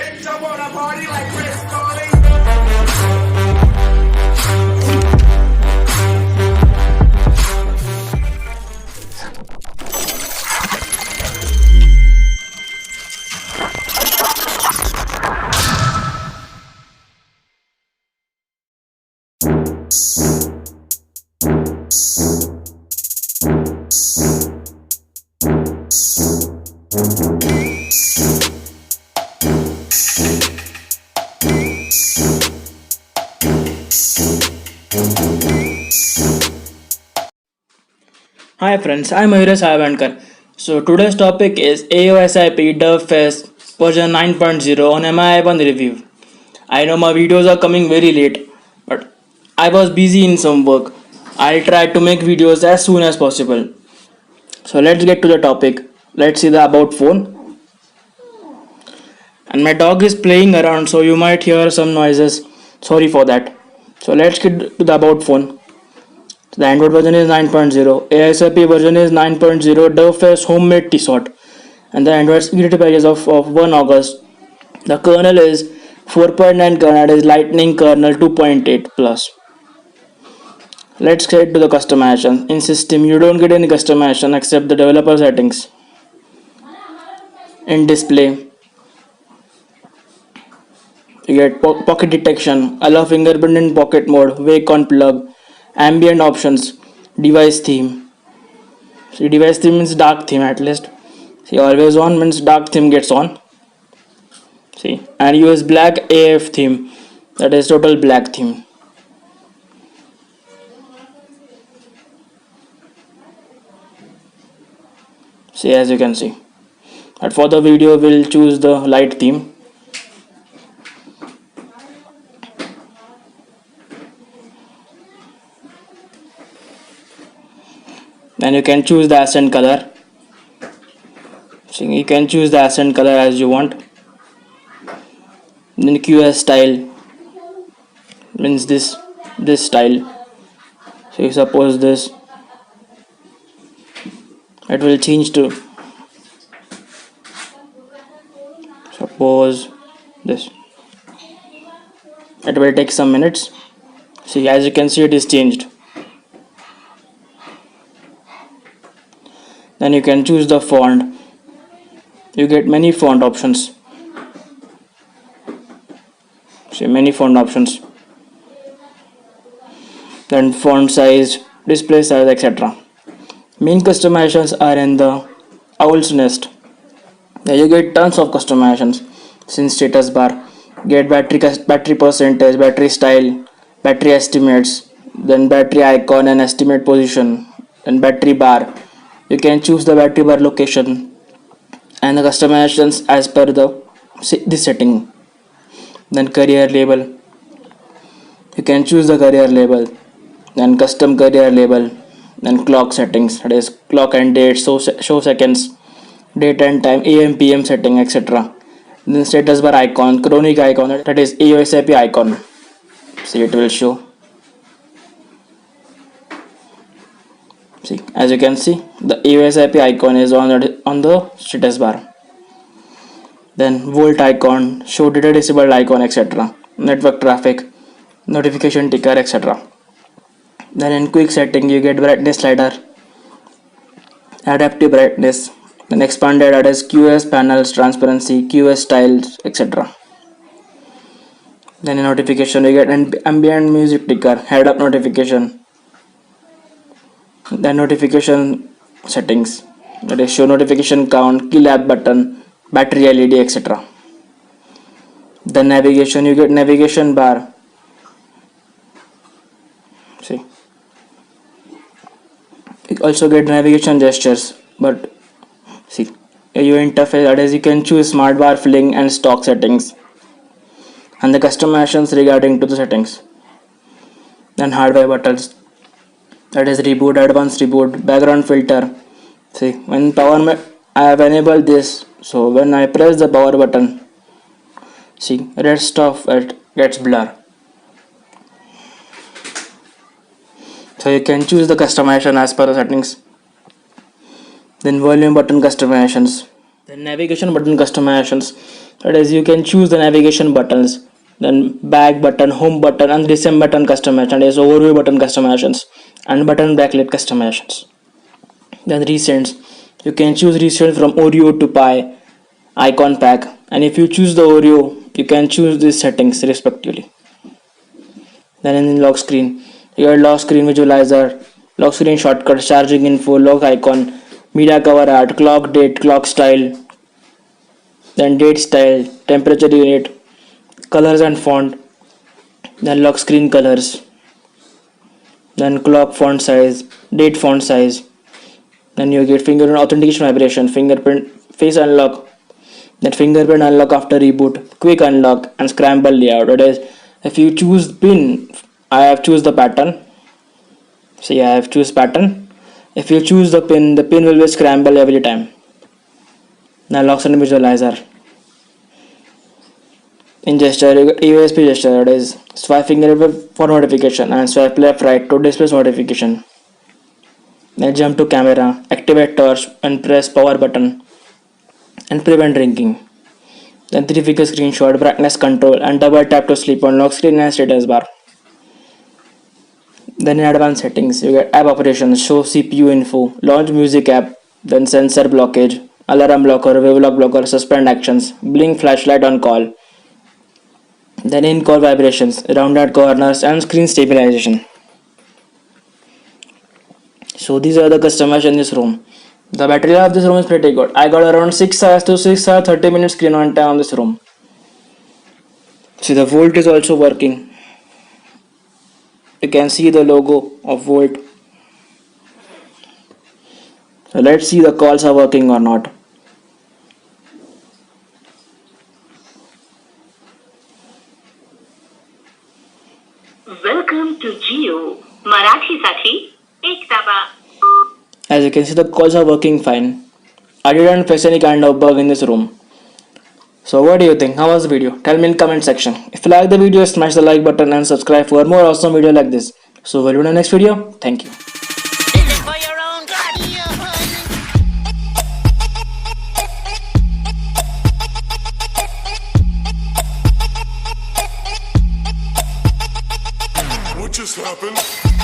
Bitch, I wanna party like Chris Farley. Hi friends, I'm Mayuresh. So today's topic is Aosip Derfest version 9.0 on MI1 review. I know my videos are coming very late, but I was busy in some work. I'll try to make videos as soon as possible. So let's get to the topic. Let's see the about phone. And my dog is playing around, so you might hear some noises. Sorry for that. So let's get to the about phone. The Android version is 9.0, ASAP version is 9.0, Derfest homemade T-Sort, and the Android security patches of 1 August. The kernel is 4.9 kernel is Lightning kernel 2.8 plus. Let's get to the customization. In system, you don't get any customization except the developer settings. In display, you get pocket detection, allow fingerprint in pocket mode, wake on plug, ambient options, device theme. See, device theme means dark theme at least. See, always on means dark theme gets on. See, and use black AF theme, that is total black theme. See, as you can see. But for the video, we'll choose the light theme. Then you can choose the accent color. So you can choose the accent color as you want. Then QS style means this style. So you suppose this, it will change to suppose this. It will take some minutes. See, as you can see, it is changed. Then you can choose the font. You get many font options. See, many font options. Then font size, display size, etc. Main customizations are in the owl's nest. There you get tons of customizations. Since status bar, get battery percentage, battery style, battery estimates, then battery icon and estimate position, then battery bar. You can choose the battery bar location and the customizations as per this setting. Then career label, you can choose the career label, then custom career label, then clock settings, that is clock and date, show seconds, date and time, AM PM setting, etc. Then status bar icon, chronic icon, that is AOSIP icon. See, it will show. See, as you can see, the AOSIP icon is on the status bar. Then volt icon, show data disabled icon, etc. Network traffic, notification ticker, etc. Then in quick setting, you get brightness slider, adaptive brightness, then expanded, that is QS panels, transparency, QS styles, etc. Then in notification, you get ambient music ticker, head up notification. Then notification settings, that is show notification count, kill app button, battery LED, etc. Then navigation, you get navigation bar. See, you also get navigation gestures, but see, your interface, that is you can choose smart bar filling and stock settings and the customizations regarding to the settings. Then hardware buttons, that is reboot, advanced reboot, background filter. See, when I have enabled this, so when I press the power button, see, rest of it gets blur. So you can choose the customization as per the settings. Then volume button customizations, The navigation button customizations. That is, you can choose the navigation buttons, then back button, home button, and recent button customization. That is overview button customizations and button backlit customizations. Then recents. You can choose recents from Oreo to Pi, icon pack, and if you choose the Oreo, you can choose these settings respectively. Then in lock screen, you got lock screen visualizer, lock screen shortcut, charging info, lock icon, media cover art, clock date, clock style, then date style, temperature unit, colors and font, then lock screen colors, then clock font size, date font size, then you get fingerprint authentication vibration, fingerprint face unlock, then fingerprint unlock after reboot, quick unlock, and scramble layout. That is, if you choose pin, I have choose the pattern. See, I have choose pattern. If you choose the pin will be scramble every time. Now lock screen visualizer. In gesture, you got EOSP gesture, that is swipe finger for notification and swipe left right to display notification. Then jump to camera, activate torch and press power button and prevent ringing. Then 3-figure screenshot, brightness control, and double tap to sleep on lock screen and status bar. Then in advanced settings, you get app operations, show CPU info, launch music app, then sensor blockage, alarm blocker, wave lock blocker, suspend actions, blink flashlight on call. Then in call vibrations, rounded corners, and screen stabilization. So these are the customers in this room. The battery life of this room is pretty good. I got around 6 hours to 6 hours 30 minutes screen on time on this room. See, the volt is also working. You can see the logo of volt. So let's see the calls are working or not. Welcome to Jio मराठीसाठी एक दाबा. As you can see, the calls are working fine. I didn't face any kind of bug in this room. So what do you think? How was the video? Tell me in comment section. If you like the video, smash the like button and subscribe for more awesome video like this. So we'll do the next video. Thank you. What just happened?